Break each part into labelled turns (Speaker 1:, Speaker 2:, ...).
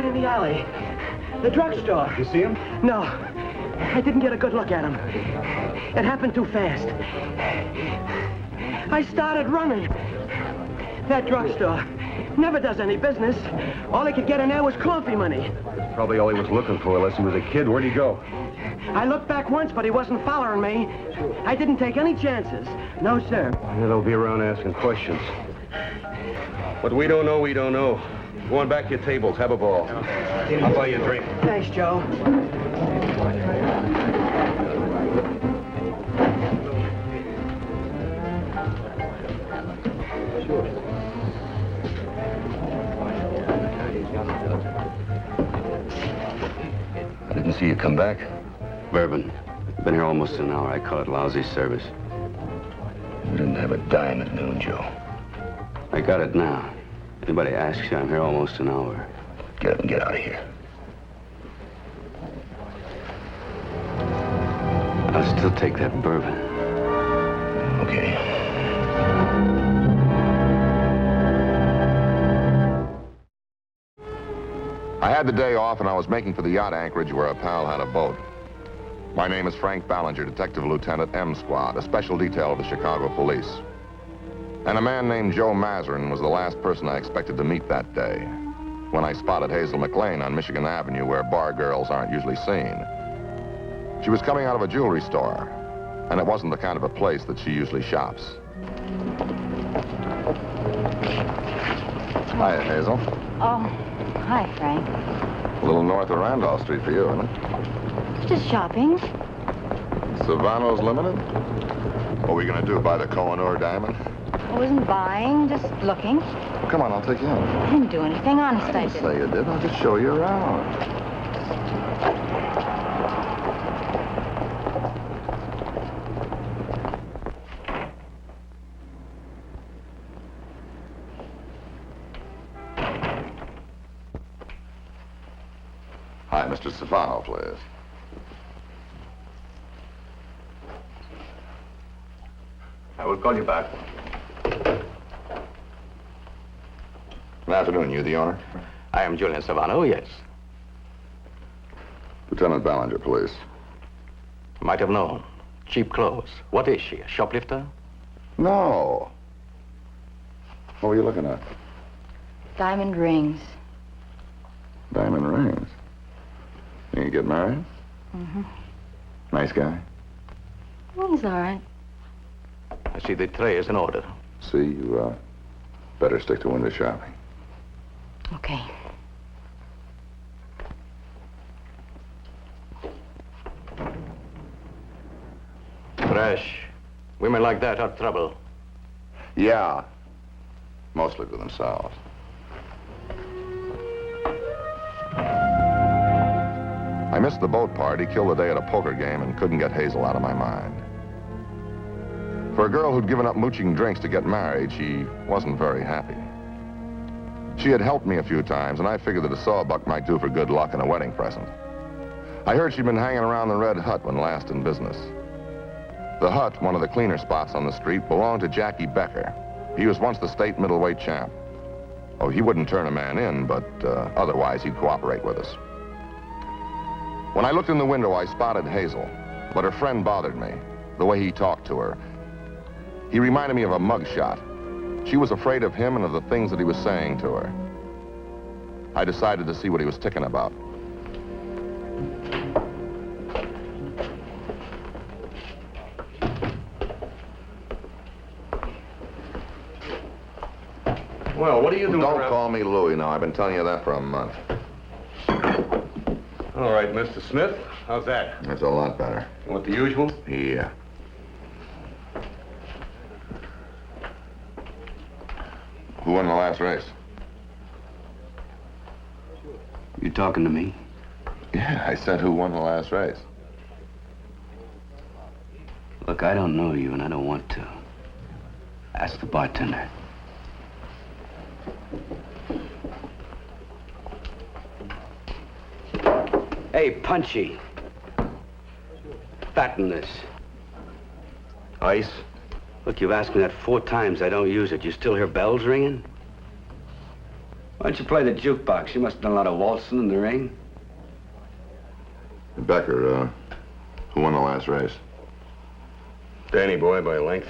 Speaker 1: right in the alley. The drugstore.
Speaker 2: You see him?
Speaker 1: No. I didn't get a good look at him. It happened too fast. I started running. That drugstore never does any business. All he could get in there was coffee money.
Speaker 2: That's probably all he was looking for, unless he was a kid. Where'd he go?
Speaker 1: I looked back once, but he wasn't following me. I didn't take any chances. No, sir.
Speaker 2: Yeah, they'll be around asking questions. What we don't know, we don't know. Go on back to your tables. Have a ball. I'll buy you a drink.
Speaker 1: Thanks, Joe.
Speaker 2: I didn't see you come back.
Speaker 3: Bourbon. Been here almost an hour. I call it lousy service.
Speaker 2: You didn't have a dime at noon, Joe.
Speaker 3: I got it now. Anybody asks you, I'm here almost an hour.
Speaker 2: Get up and get out of here.
Speaker 3: I'll still take that bourbon.
Speaker 2: Okay.
Speaker 4: I had the day off and I was making for the yacht anchorage where a pal had a boat. My name is Frank Ballinger, Detective Lieutenant M Squad, a special detail of the Chicago Police. And a man named Joe Mazarin was the last person I expected to meet that day, when I spotted Hazel McLean on Michigan Avenue where bar girls aren't usually seen. She was coming out of a jewelry store, and it wasn't the kind of a place that she usually shops. Hi, Hazel.
Speaker 5: Oh, hi, Frank.
Speaker 4: A little north of Randolph Street for you, isn't it?
Speaker 5: Just shopping.
Speaker 4: Savano's Limited? What are we going to do, buy the Kohinoor diamond?
Speaker 5: I wasn't buying, just looking.
Speaker 4: Well, come on, I'll take you in.
Speaker 5: I didn't do anything, honest, I
Speaker 4: I didn't
Speaker 5: didn't.
Speaker 4: say you did. I'll just show you around. Hi, Mr. Savano, please. I will call you back. Good afternoon. You the owner?
Speaker 3: I am Julian Savano, yes.
Speaker 4: Lieutenant Ballinger, please.
Speaker 3: Might have known. Cheap clothes. What is she, a shoplifter?
Speaker 4: No. What were you looking at?
Speaker 5: Diamond rings.
Speaker 4: Diamond rings. You get married?
Speaker 5: Mm-hmm.
Speaker 4: Nice guy?
Speaker 5: Well, he's all right.
Speaker 3: I see the tray is in order.
Speaker 4: See, you, better stick to window shopping.
Speaker 5: Okay.
Speaker 3: Fresh. Women like that are trouble.
Speaker 4: Yeah. Mostly to themselves. I missed the boat party, killed the day at a poker game, and couldn't get Hazel out of my mind. For a girl who'd given up mooching drinks to get married, she wasn't very happy. She had helped me a few times, and I figured that a sawbuck might do for good luck and a wedding present. I heard she'd been hanging around the Red Hut when last in business. The Hut, one of the cleaner spots on the street, belonged to Jackie Becker. He was once the state middleweight champ. Oh, he wouldn't turn a man in, but otherwise he'd cooperate with us. When I looked in the window, I spotted Hazel, but her friend bothered me, the way he talked to her. He reminded me of a mugshot. She was afraid of him and of the things that he was saying to her. I decided to see what he was ticking about.
Speaker 2: Well, what are you doing
Speaker 4: Don't
Speaker 2: around...
Speaker 4: call me Louie now. I've been telling you that for a month.
Speaker 2: All right, Mr. Smith. How's that?
Speaker 4: That's a lot better.
Speaker 2: You want the usual?
Speaker 4: Yeah. Who won the last race?
Speaker 3: You talking to me?
Speaker 4: Yeah, I said who won the last race.
Speaker 3: Look, I don't know you, and I don't want to. Ask the bartender. Hey, Punchy. Fatten this.
Speaker 2: Ice?
Speaker 3: Look, you've asked me that 4 times. I don't use it. You still hear bells ringing? Why don't you play the jukebox? You must have done a lot of waltzing in the ring.
Speaker 4: Becker, who won the last race?
Speaker 2: Danny boy by a length.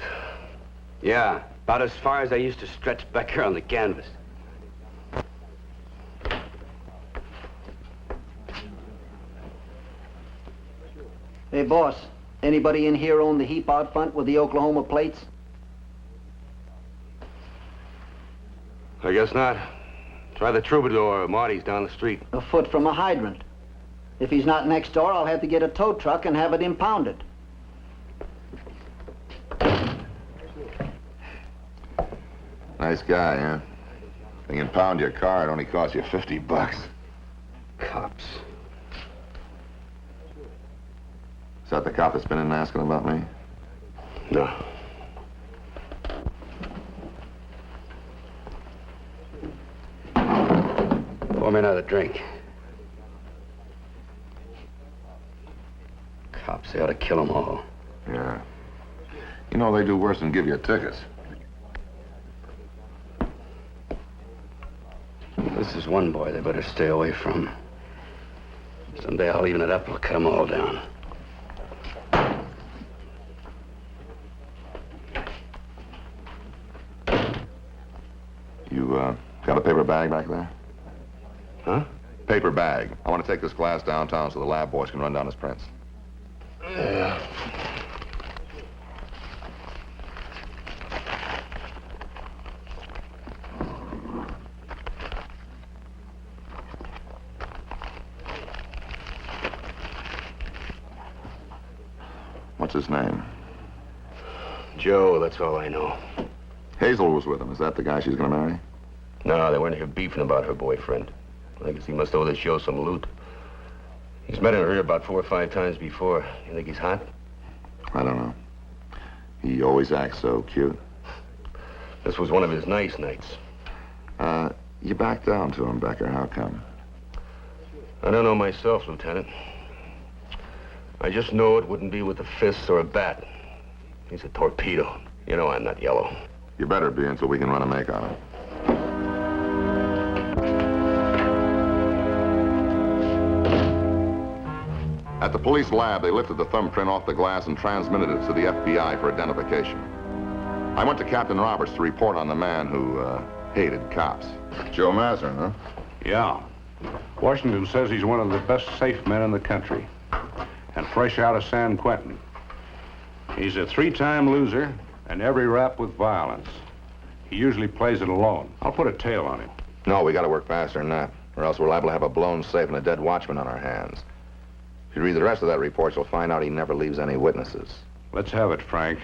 Speaker 3: Yeah, about as far as I used to stretch Becker on the canvas.
Speaker 6: Hey, boss, anybody in here own the heap out front with the Oklahoma plates?
Speaker 2: I guess not. Try the Troubadour or Marty's down the street.
Speaker 6: A foot from a hydrant. If he's not next door, I'll have to get a tow truck and have it impounded.
Speaker 4: Nice guy, huh? They can pound your car, it only costs you $50.
Speaker 3: Cops.
Speaker 4: Is that the cop that's been in asking about me?
Speaker 2: No.
Speaker 3: Pour me another drink. Cops, they ought to kill them all.
Speaker 4: Yeah. You know, they do worse than give you tickets.
Speaker 3: This is one boy they better stay away from. Someday I'll even it up, I'll cut them all down.
Speaker 4: You, got a paper bag back there?
Speaker 2: Huh?
Speaker 4: Paper bag. I want to take this class downtown so the lab boys can run down his prints.
Speaker 2: Yeah.
Speaker 4: What's his name?
Speaker 2: Joe, that's all I know.
Speaker 4: Hazel was with him. Is that the guy she's going to marry?
Speaker 2: No, they weren't here beefing about her boyfriend. I guess he must owe this Joe some loot. He's met her here about 4 or 5 times before. You think he's hot?
Speaker 4: I don't know. He always acts so cute.
Speaker 2: This was one of his nice nights.
Speaker 4: You backed down to him, Becker. How come?
Speaker 2: I don't know myself, Lieutenant. I just know it wouldn't be with a fist or a bat. He's a torpedo. You know I'm not yellow.
Speaker 4: You better be until we can run a make on him. At the police lab, they lifted the thumbprint off the glass and transmitted it to the FBI for identification. I went to Captain Roberts to report on the man who hated cops. Joe Mazarin, huh?
Speaker 7: Yeah. Washington says he's one of the best safe men in the country. And fresh out of San Quentin. He's a 3-time loser and every rap with violence. He usually plays it alone. I'll put a tail on him.
Speaker 4: No, we gotta work faster than that, or else we're liable to have a blown safe and a dead watchman on our hands. If you read the rest of that report, you'll find out he never leaves any witnesses.
Speaker 7: Let's have it, Frank.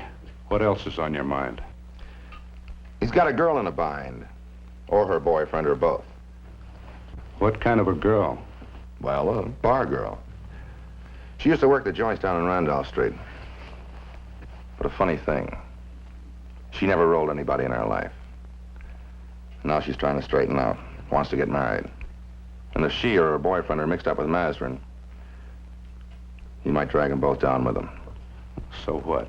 Speaker 7: What else is on your mind?
Speaker 4: He's got a girl in a bind, or her boyfriend, or both.
Speaker 7: What kind of a girl?
Speaker 4: Well, a bar girl. She used to work the joints down in Randolph Street. But a funny thing, she never rolled anybody in her life. Now she's trying to straighten out, wants to get married. And if she or her boyfriend are mixed up with Mazarin, he might drag them both down with him.
Speaker 7: So what?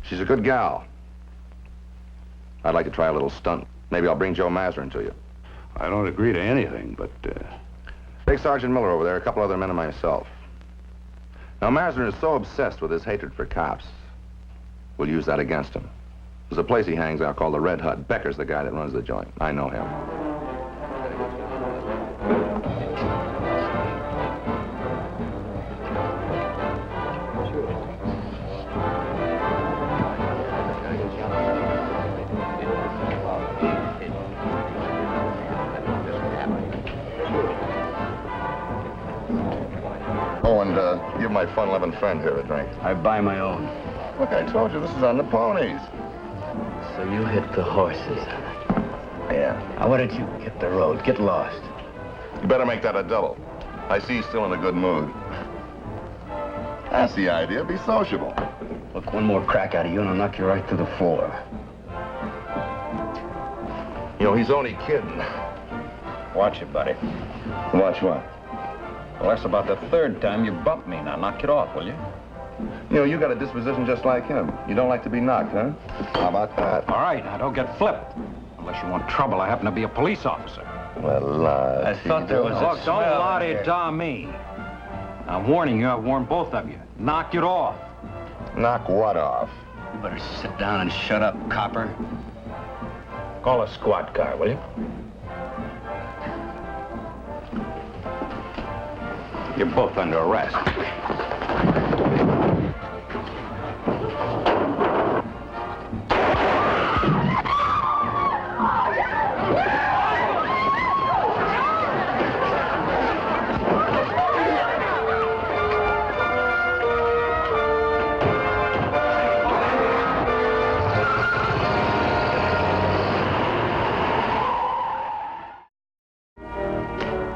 Speaker 4: She's a good gal. I'd like to try a little stunt. Maybe I'll bring Joe Mazarin to you.
Speaker 7: I don't agree to anything, but,
Speaker 4: Take Sergeant Miller over there, a couple other men and myself. Now, Mazarin is so obsessed with his hatred for cops, we'll use that against him. There's a place he hangs out called the Red Hut. Becker's the guy that runs the joint. I know him. Oh, and give my fun-loving friend here a drink.
Speaker 3: I buy my own.
Speaker 4: Look, I told you, this is on the ponies.
Speaker 3: So you hit the horses.
Speaker 4: Yeah.
Speaker 3: Now, why don't you hit the road? Get lost.
Speaker 4: You better make that a double. I see he's still in a good mood. That's the idea. Be sociable.
Speaker 3: Look, one more crack out of you and I'll knock you right through the floor.
Speaker 4: You know, he's only kidding.
Speaker 8: Watch it, buddy.
Speaker 4: Watch what?
Speaker 8: Well, that's about the 3rd time you bumped me. Now, knock it off, will you?
Speaker 4: You know, you got a disposition just like him. You don't like to be knocked, huh? How about that?
Speaker 8: All right, now, don't get flipped. Unless you want trouble, I happen to be a police officer.
Speaker 2: Well,
Speaker 3: I thought there was a
Speaker 8: Look, don't
Speaker 3: smell
Speaker 8: la-di-da me. I'm warning you, I've warned both of you. Knock it off.
Speaker 4: Knock what off?
Speaker 3: You better sit down and shut up, copper.
Speaker 8: Call a squad car, will you?
Speaker 7: You're both under arrest.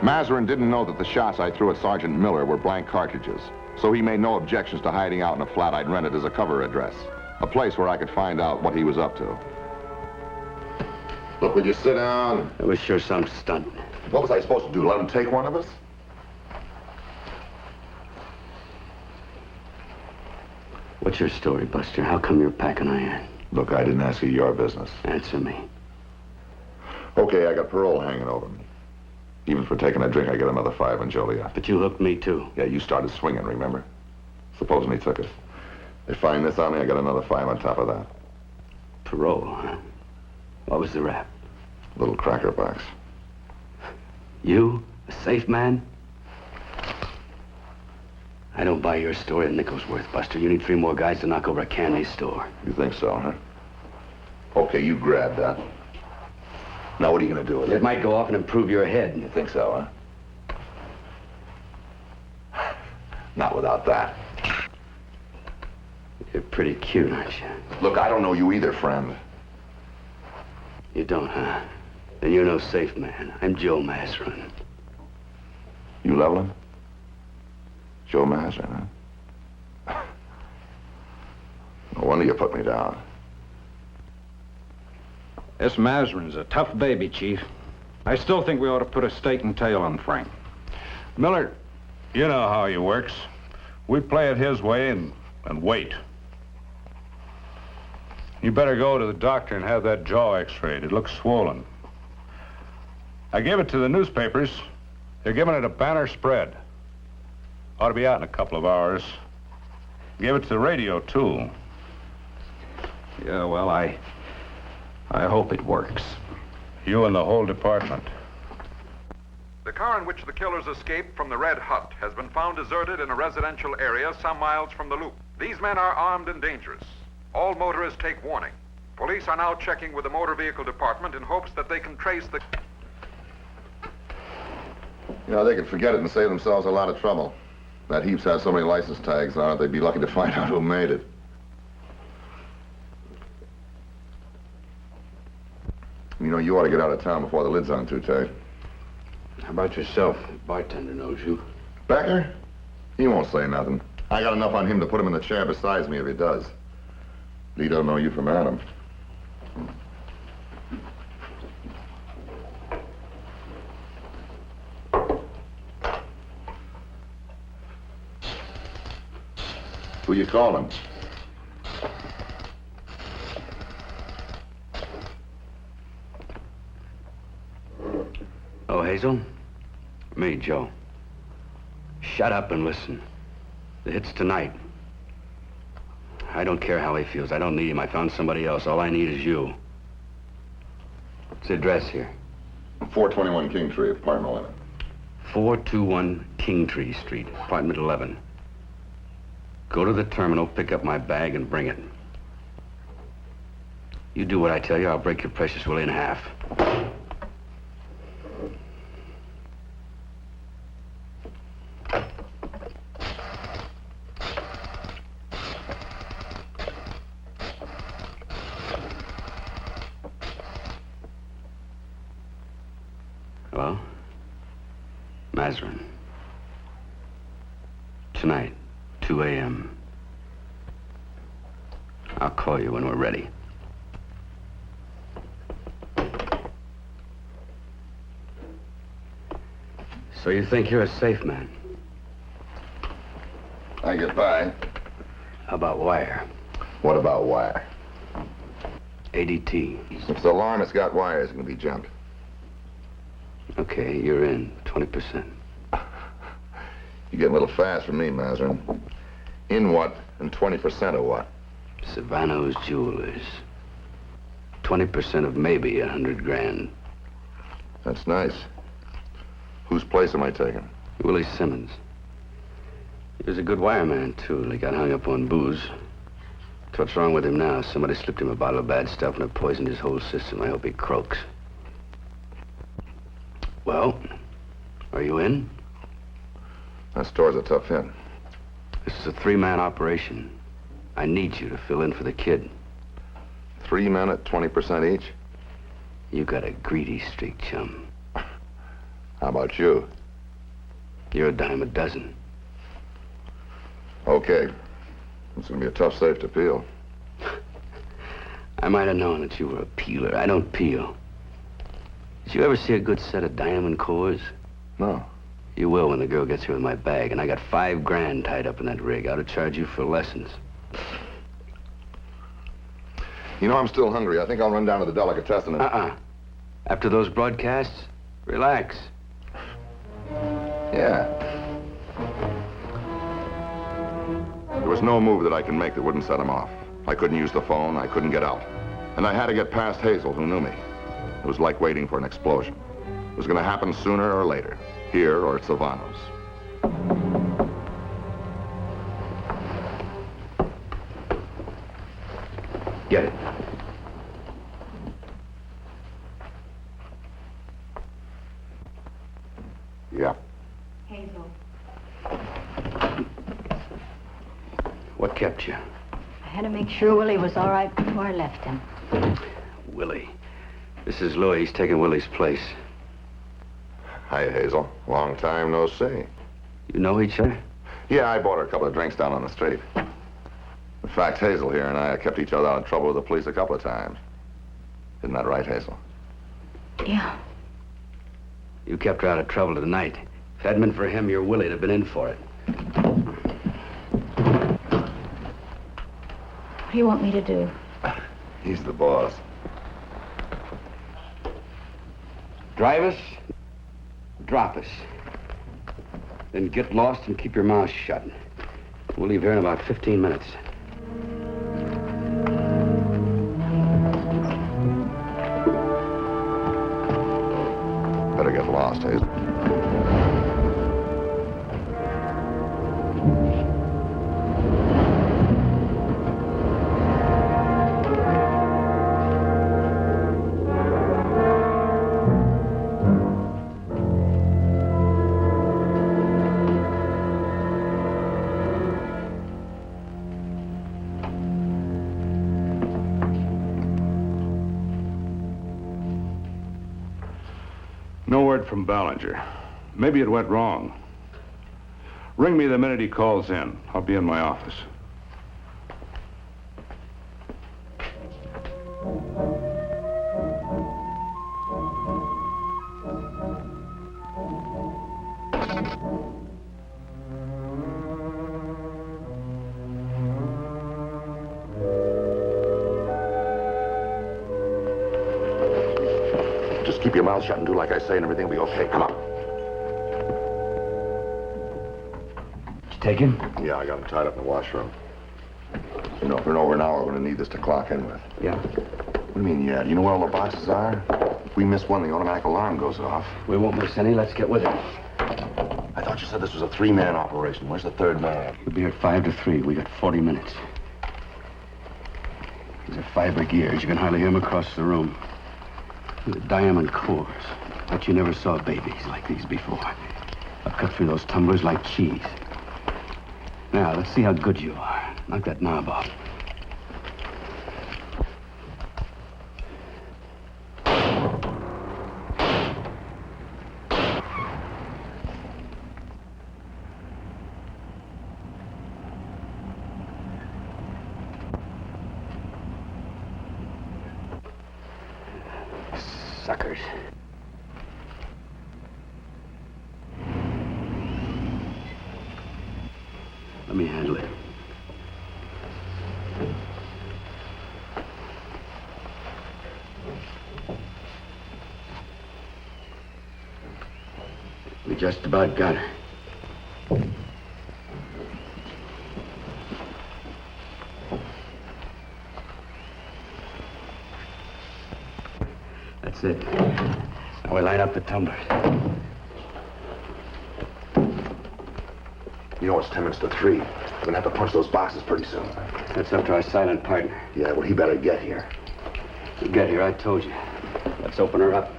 Speaker 4: Mazarin didn't know that the shots I threw at Sergeant Miller were blank cartridges, so he made no objections to hiding out in a flat I'd rented as a cover address, a place where I could find out what he was up to. Look, would you sit down?
Speaker 3: It was sure some stunt.
Speaker 4: What was I supposed to do, let him take one of us?
Speaker 3: What's your story, Buster? How come you're packing iron?
Speaker 4: Look, I didn't ask you your business.
Speaker 3: Answer me.
Speaker 4: Okay, I got parole hanging over me. Even for taking a drink, I get another 5 in Joliet.
Speaker 3: But you hooked me, too.
Speaker 4: Yeah, you started swinging, remember? Supposing he took it. They find this on me, I got another 5 on top of that.
Speaker 3: Parole, huh? What was the rap?
Speaker 4: Little cracker box.
Speaker 3: You? A safe man? I don't buy your story a nickel's worth, Buster. You need 3 more guys to knock over a candy store.
Speaker 4: You think so, huh? Okay, you grab that. Now, what are you going to do with it?
Speaker 3: It might go off and improve your head.
Speaker 4: You think so, huh? Not without that.
Speaker 3: You're pretty cute, aren't you?
Speaker 4: Look, I don't know you either, friend.
Speaker 3: You don't, huh? Then you're no safe man. I'm Joe Mazarin.
Speaker 4: You leveling? Joe Mazarin, huh? No wonder you put me down.
Speaker 8: This Mazarin's a tough baby, Chief. I still think we ought to put a stake and tail on Frank.
Speaker 7: Miller, you know how he works. We play it his way and wait. You better go to the doctor and have that jaw x-rayed. It looks swollen. I gave it to the newspapers. They're giving it a banner spread. Ought to be out in a couple of hours. Gave it to the radio, too.
Speaker 8: Yeah, well, I hope it works.
Speaker 7: You and the whole department.
Speaker 9: The car in which the killers escaped from the Red Hut has been found deserted in a residential area some miles from the loop. These men are armed and dangerous. All motorists take warning. Police are now checking with the motor vehicle department in hopes that they can trace the...
Speaker 4: You know, they could forget it and save themselves a lot of trouble. That heaps has so many license tags on it, they'd be lucky to find out who made it. You know, you ought to get out of town before the lid's on too tight.
Speaker 3: How about yourself? The bartender knows you.
Speaker 4: Becker? He won't say nothing. I got enough on him to put him in the chair beside me if he does. Lee don't know you from Adam. Who you calling?
Speaker 3: Oh, Hazel? Me, Joe. Shut up and listen. The hit's tonight. I don't care how he feels. I don't need him. I found somebody else. All I need is you. What's the address here?
Speaker 4: 421 Kingtree, apartment 11.
Speaker 3: 421 Kingtree Street, apartment 11. Go to the terminal, pick up my bag, and bring it. You do what I tell you, I'll break your precious Willie in half. Hello? Mazarin. Tonight, 2 a.m. I'll call you when we're ready. So you think you're a safe man?
Speaker 4: I get by.
Speaker 3: How about wire?
Speaker 4: What about wire?
Speaker 3: ADT.
Speaker 4: If it's alarm, it's got wires. It can be jumped.
Speaker 3: Okay, you're in. 20%.
Speaker 4: You get a little fast for me, Mazarin. In what and 20% of what?
Speaker 3: Savano's Jewelers. 20% of maybe 100 grand.
Speaker 4: That's nice. Whose place am I taking?
Speaker 3: Willie Simmons. He was a good wireman, too. He got hung up on booze. What's wrong with him now? Somebody slipped him a bottle of bad stuff and it poisoned his whole system. I hope he croaks. Well, are you in?
Speaker 4: That store's a tough hit.
Speaker 3: This is a 3-man operation. I need you to fill in for the kid.
Speaker 4: 3 men at 20% each?
Speaker 3: You got a greedy streak, chum.
Speaker 4: How about you?
Speaker 3: You're a dime a dozen.
Speaker 4: Okay. It's gonna be a tough safe to peel.
Speaker 3: I might have known that you were a peeler. I don't peel. Did you ever see a good set of diamond cores?
Speaker 4: No.
Speaker 3: You will when the girl gets here with my bag, and I got 5 grand tied up in that rig. I ought to charge you for lessons.
Speaker 4: You know, I'm still hungry. I think I'll run down to the delicatessen and...
Speaker 3: After those broadcasts, relax.
Speaker 4: Yeah. There was no move that I could make that wouldn't set him off. I couldn't use the phone. I couldn't get out. And I had to get past Hazel, who knew me. It was like waiting for an explosion. It was going to happen sooner or later, here or at Savano's.
Speaker 3: Get it.
Speaker 4: Yeah.
Speaker 5: Hazel.
Speaker 3: What kept you?
Speaker 5: I had to make sure Willie was all right before I left him.
Speaker 3: Willie. This is Louis. He's taking Willie's place.
Speaker 4: Hi, Hazel. Long time no see.
Speaker 3: You know each other?
Speaker 4: Yeah, I bought her a couple of drinks down on the street. In fact, Hazel here and I kept each other out of trouble with the police a couple of times. Isn't that right, Hazel?
Speaker 5: Yeah.
Speaker 3: You kept her out of trouble tonight. If it hadn't been for him, your Willie'd have been in for it.
Speaker 5: What do you want me to do?
Speaker 4: He's the boss.
Speaker 3: Drive us, drop us. Then get lost and keep your mouth shut. We'll leave here in about 15 minutes.
Speaker 4: Better get lost, Hazel.
Speaker 7: No word from Ballinger. Maybe it went wrong. Ring me the minute he calls in. I'll be in my office.
Speaker 4: Just keep your mouth shut and do like I say and everything will be okay. Come on.
Speaker 3: Did you take him?
Speaker 4: Yeah, I got him tied up in the washroom. You know, for over an hour, we're going to need this to clock in with.
Speaker 3: Yeah.
Speaker 4: What do you mean, yeah? Do you know where all the boxes are? If we miss one, the automatic alarm goes off.
Speaker 3: We won't miss any. Let's get with it.
Speaker 4: I thought you said this was a 3-man operation. Where's the 3rd man?
Speaker 3: We'll be here at 5 to 3. We got 40 minutes. These are fiber gears. You can hardly hear them across the room. The diamond cores. But you never saw babies like these before. I'll cut through those tumblers like cheese. Now, let's see how good you are. Knock that knob off. Suckers. Let me handle it. just about got her. That's it. Now we line up the tumblers.
Speaker 4: You know it's 10 minutes to 3. We're gonna have to punch those boxes pretty soon.
Speaker 3: That's up to our silent partner.
Speaker 4: Yeah, well, he better get here.
Speaker 3: You get here, I told you. Let's open her up.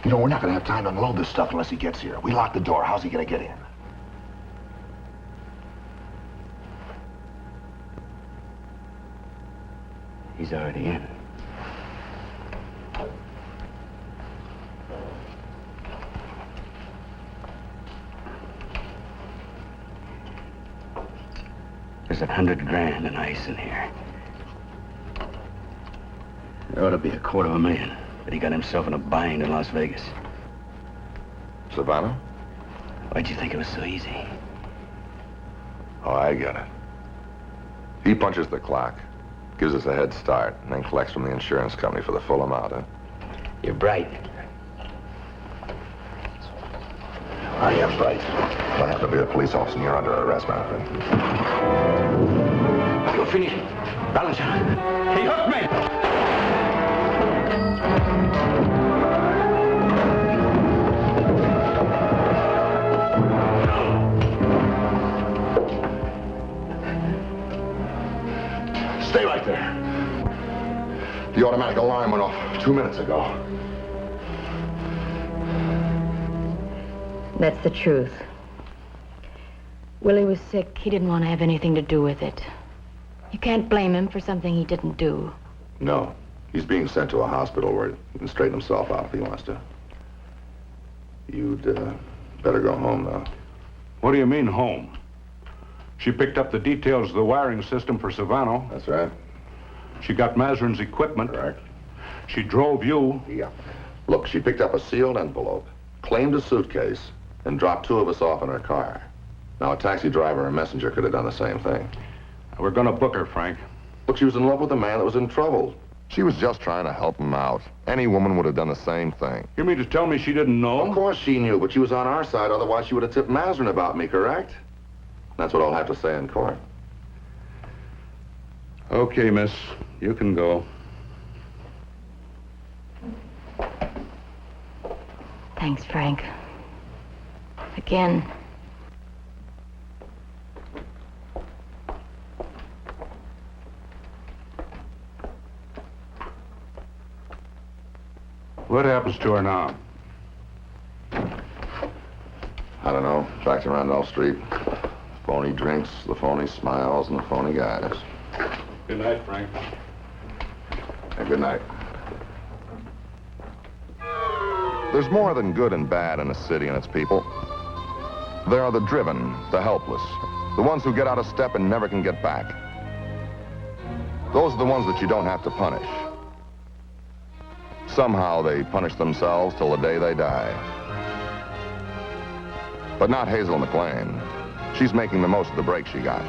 Speaker 4: You know, we're not gonna have time to unload this stuff unless he gets here. We locked the door. How's he gonna get in?
Speaker 3: He's already in. There's $100 grand in ice in here. There ought to be $250,000, but he got himself in a bind in Las Vegas.
Speaker 4: Savannah?
Speaker 3: Why'd you think it was so easy?
Speaker 4: Oh, I get it. He punches the clock, gives us a head start, and then collects from the insurance company for the full amount, huh?
Speaker 3: You're bright.
Speaker 4: I am bright. I happen to be a police officer and you're under arrest, Marvin.
Speaker 3: You'll finish. Ballinger. He hooked me!
Speaker 4: Stay right there. The automatic alarm went off 2 minutes ago.
Speaker 5: That's the truth. Willie was sick. He didn't want to have anything to do with it. You can't blame him for something he didn't do.
Speaker 4: No. He's being sent to a hospital where he can straighten himself out if he wants to. You'd better go home, though.
Speaker 7: What do you mean, home? She picked up the details of the wiring system for Savannah.
Speaker 4: That's right.
Speaker 7: She got Mazarin's equipment.
Speaker 4: Correct.
Speaker 7: She drove you.
Speaker 4: Yeah. Look, she picked up a sealed envelope, claimed a suitcase, and dropped 2 of us off in her car. Now, a taxi driver or messenger could have done the same thing.
Speaker 7: We're gonna book her, Frank.
Speaker 4: Look, she was in love with a man that was in trouble. She was just trying to help him out. Any woman would have done the same thing.
Speaker 7: You mean to tell me she didn't know?
Speaker 4: Of course she knew, but she was on our side. Otherwise, she would have tipped Mazarin about me, correct? That's what I'll have to say in court.
Speaker 7: Okay, miss. You can go.
Speaker 5: Thanks, Frank. Again.
Speaker 7: What happens to her now?
Speaker 4: I don't know. Back to Randolph Street. Phony drinks, the phony smiles, and the phony guys.
Speaker 7: Good night, Frank.
Speaker 4: And good night. There's more than good and bad in a city and its people. There are the driven, the helpless, the ones who get out of step and never can get back. Those are the ones that you don't have to punish. Somehow they punish themselves till the day they die. But not Hazel McLean. She's making the most of the break she got.